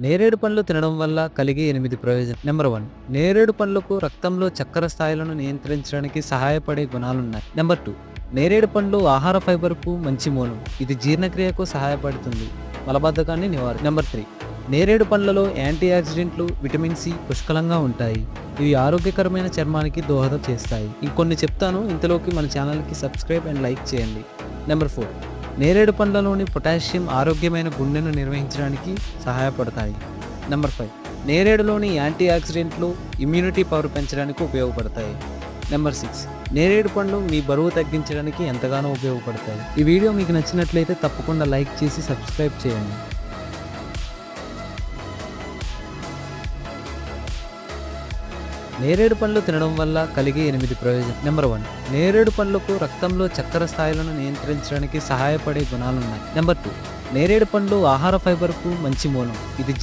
నేరేడు పండ్లు తినడం వల్ల కలిగే 8 ప్రయోజనం. నెంబర్ 1, నేరేడు పండ్లకు రక్తంలో చక్కెర స్థాయిలను నియంత్రించడానికి సహాయపడే గుణాలున్నాయి. నెంబర్ 2, నేరేడు పండ్లు ఆహార ఫైబర్కు మంచి మూలం. ఇది జీర్ణక్రియకు సహాయపడుతుంది, మలబద్ధకాన్ని నివారి. నెంబర్ 3, నేరేడు పండ్లలో యాంటీ ఆక్సిడెంట్లు, విటమిన్ సి పుష్కలంగా ఉంటాయి. ఇవి ఆరోగ్యకరమైన చర్మానికి దోహదం చేస్తాయి. ఇంకొన్ని చెప్తాను, ఇంతలోకి మన ఛానల్కి సబ్స్క్రైబ్ అండ్ లైక్ చేయండి. నెంబర్ 4, నేరేడు పండ్లలోని పొటాషియం ఆరోగ్యమైన గుండెను నిర్వహించడానికి సహాయపడతాయి. నెంబర్ 5, నేరేడులోని యాంటీ ఆక్సిడెంట్లు ఇమ్యూనిటీ పవర్ పెంచడానికి ఉపయోగపడతాయి. నెంబర్ 6, నేరేడు పండ్లు మీ బరువు తగ్గించడానికి ఎంతగానో ఉపయోగపడతాయి. ఈ వీడియో మీకు నచ్చినట్లయితే తప్పకుండా లైక్ చేసి సబ్స్క్రైబ్ చేయండి. నేరేడు పండ్లు తినడం వల్ల కలిగే 8 ప్రయోజనం. నెంబర్ 1, నేరేడు పండ్లకు రక్తంలో చక్కెర స్థాయిలను నియంత్రించడానికి సహాయపడే గుణాలున్నాయి. నెంబర్ 2, నేరేడు పండ్లు ఆహార ఫైబర్కు మంచి మూలం. ఇది